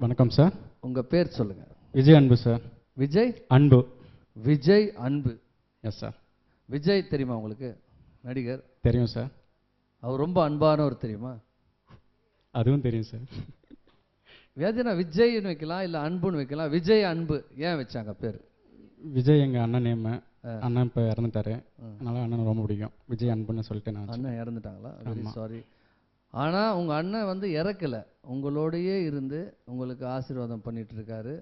வணக்கம் சார். உங்கள் பேர் சொல்லுங்கள். விஜய் அன்பு சார். விஜய் அன்பு. விஜய் அன்பு. Yes sir. விஜய் தெரியுமா உங்களுக்கு? நடிகர் தெரியும் சார். அவர் ரொம்ப அன்பானவர் தெரியுமா? அதுவும் தெரியும் சார். வேதனா விஜய்னு வைக்கலாம், இல்லை அன்புன்னு வைக்கலாம். விஜய் அன்பு ஏன் வச்சாங்க பேர்? விஜய் எங்கள் அண்ணன் நேம். அண்ணன் இப்போ இறந்துட்டாரு, அதனால அண்ணன் ரொம்ப பிடிக்கும். விஜய் அன்புன்னு சொல்லிட்டு நான். அண்ணன் இறந்துட்டாங்களா? Very sorry. ஆனால் உங்கள் அண்ணன் வந்து இறக்கலை, உங்களோடையே இருந்து உங்களுக்கு ஆசீர்வாதம் பண்ணிட்டு இருக்காரு.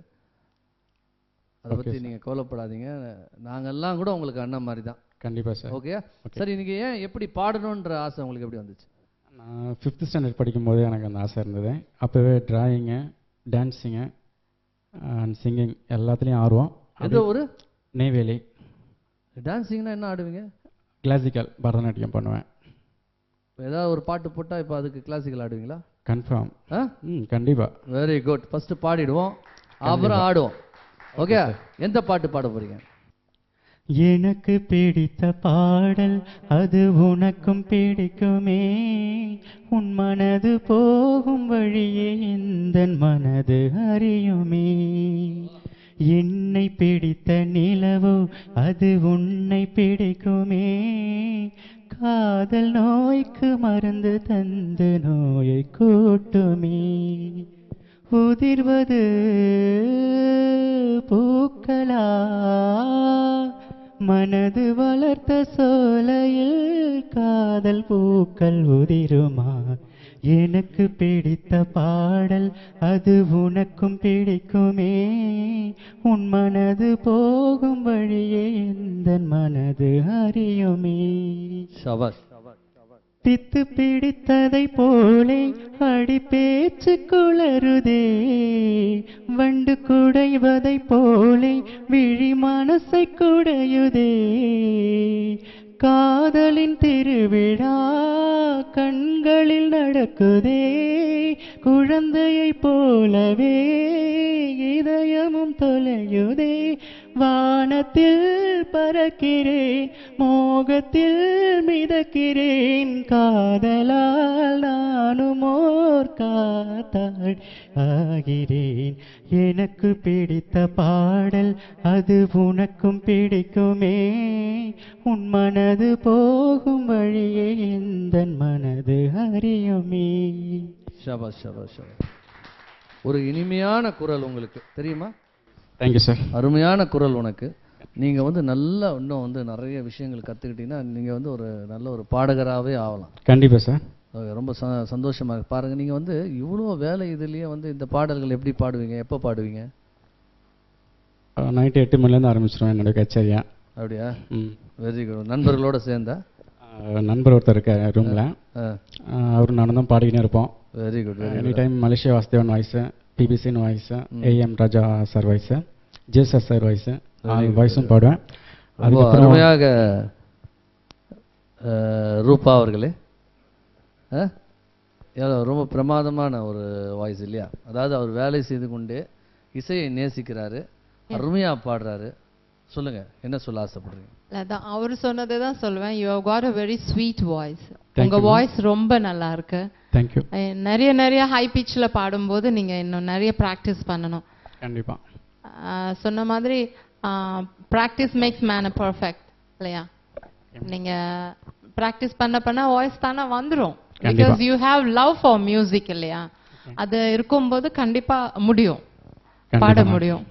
அதை பற்றி நீங்கள் கவலைப்படாதீங்க. நாங்கள்லாம் கூட உங்களுக்கு அண்ணன் மாதிரி தான். கண்டிப்பாக சார். ஓகே. சரி, நீங்கள் ஏன் எப்படி பாடணுன்ற ஆசை உங்களுக்கு எப்படி வந்துச்சு? நான் 5th ஸ்டாண்டர்ட் படிக்கும்போது எனக்கு அந்த ஆசை இருந்தது. அப்போவே டிராயிங்கு, டான்ஸிங்கு அண்ட் சிங்கிங் எல்லாத்துலேயும் ஆர்வம். ஏதோ ஒரு நெய்வேலி. டான்ஸிங்னா என்ன ஆடுவீங்க? கிளாசிக்கல் பரதநாட்டியம் பண்ணுவேன். ஏதாவது ஒரு பாட்டு போட்டால் இப்போ அதுக்கு கிளாசிக்கல் ஆடுவீங்களா? கன்ஃபார்ம். கண்டிப்பாக. Very good. ஃபஸ்ட்டு பாடிடுவோம், அப்புறம் ஆடுவோம். ஓகே. எந்த பாட்டு பாட போறீங்க? எனக்கு பிடித்த பாடல் அது உனக்கும் பிடிக்குமே, உன் மனது போகும் வழியே இந்த மனது அறியுமே. என்னை பிடித்த நிலவோ அது உன்னை பிடிக்குமே, காதல் நோய்க்கு மருந்து தந்து நோயை கூட்டுமே. உதிர்வது பூக்களா, மனது வளர்த்த சோலையில் காதல் பூக்கள் உதிருமா. எனக்கு பிடித்த பாடல் அது உனக்கும் பிடிக்குமே, உன் மனது போகும் வழியே இந்த மனது அறியுமே. சபாஷ். பித்து பிடித்ததை போலே அடி பேச்சு குளறுதே, வண்டு குடைவதை போலே விழி மனசை குடையுதே. காதலின் திருவிழா கண்களில் நடக்குதே, குழந்தையை போலவே இதயமும் தொலையுதே. வானத்தில் பறக்கிறேன், மோகத்தில் மிதக்கிறேன், காதலால் நானும் ஓர் காத்தாள் ஆகிறேன். எனக்கு பிடித்த பாடல் அது உனக்கும் பிடிக்குமே, உன் மனது போகும் வழியே இந்த மனது அறியுமே. ஷபாஷ் ஷபாஷ் ஷபாஷ். ஒரு இனிமையான குரல் உங்களுக்கு தெரியுமா? Thank you sir. அருமையான குரல் உனக்கு. நீங்கள் வந்து நல்லா இன்னும் வந்து நிறைய விஷயங்கள் கற்றுக்கிட்டீங்கன்னா நீங்கள் வந்து ஒரு நல்ல ஒரு பாடகராகவே ஆகலாம். கண்டிப்பாக சார். ரொம்ப சந்தோஷமாக இருக்கு. பாருங்கள், நீங்கள் வந்து இவ்வளோ வேலை இதுலேயே வந்து இந்த பாடல்கள் எப்படி பாடுவீங்க, எப்போ பாடுவீங்க? நைட்டு 8 மணிலேருந்து ஆரம்பிச்சிடுவேன் என்னோட கச்சேரியா. அப்படியா? Very good. நண்பர்களோட சேர்ந்தா? நண்பர் ஒருத்தர் இருக்க ரூமில், அவரு நானும் தான் பாடிக்கினே இருப்போம். Very good. Any time Malaysia Vasudevan voice, பிபிசின் voice, AM Raja sir voice, ஜேசஸ் சார் வாய்ஸு, வாய்ஸும் பாடுவேன். அருமையாக ரூபா அவர்களே, ரொம்ப பிரமாதமான ஒரு வாய்ஸ் இல்லையா? அதாவது அவர் வேலை செய்து கொண்டே இசையை நேசிக்கிறாரு, அருமையாக பாடுறாரு. சொல்லுங்க, என்ன சொல்ல ஆசைப்படுறீங்க? அதான் அவர் சொன்னதை தான் சொல்லுவேன். You have got a very sweet voice. உங்க வாய்ஸ் ரொம்ப நல்லா இருக்கு. தேங்க்யூ. நிறைய ஹை பிச்சில் பாடும்போது நீங்க இன்னும் நிறைய ப்ராக்டிஸ் பண்ணணும். கண்டிப்பா. சொன்ன மாதிரி practice makes man a perfect இல்லையா? நீங்க ப்ராக்டிஸ் பண்ண வாய்ஸ் தானே வந்துடும். Because you have love for music இல்லையா? அது இருக்கும்போது கண்டிப்பா முடியும், பாட முடியும்.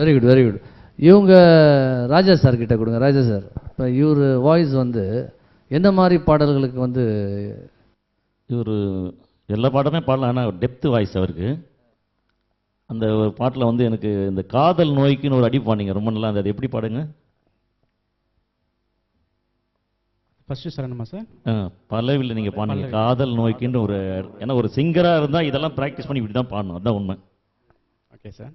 Very good very good. இவங்க ராஜா சார் கிட்ட கொடுங்க. ராஜா சார், இப்போ இவர் வாய்ஸ் வந்து எந்த மாதிரி பாடல்களுக்கு வந்து? இவர் எல்லா பாட்டுமே பாடலாம், ஆனால் டெப்த் வாய்ஸ் அவருக்கு. அந்த ஒரு பாட்டில் வந்து எனக்கு இந்த காதல் நோய்க்குன்னு ஒரு அடி பாடிங்க, ரொம்ப நல்லா. அந்த அது எப்படி பாடுங்க? First சரணமா sir? பல்லவியில் நீங்கள் பாடுங்க, காதல் நோய்க்குன்னு ஒரு. ஏன்னா ஒரு சிங்கராக இருந்தால் இதெல்லாம் ப்ராக்டிஸ் பண்ணி இப்படி தான் பாடணும், அதுதான் உண்மை. Okay sir.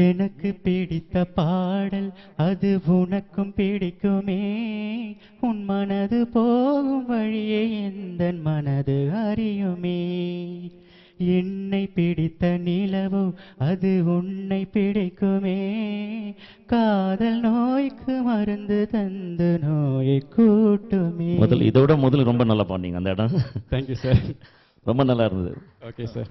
எனக்கு பிடித்த பாடல் அது உனக்கும் பிடிக்குமே, உன் மனது போகும் வழியே எந்த மனது அறியுமே. என்னை பிடித்த நிலவோ அது உன்னை பிடிக்குமே, காதல் நோய்க்கு மருந்து தந்து நோயை கூட்டுமே. இதோட முதல்ல ரொம்ப நல்லா பாடினீங்க அந்த இடம். Thank you sir. ரொம்ப நல்லா இருந்தது. Okay sir.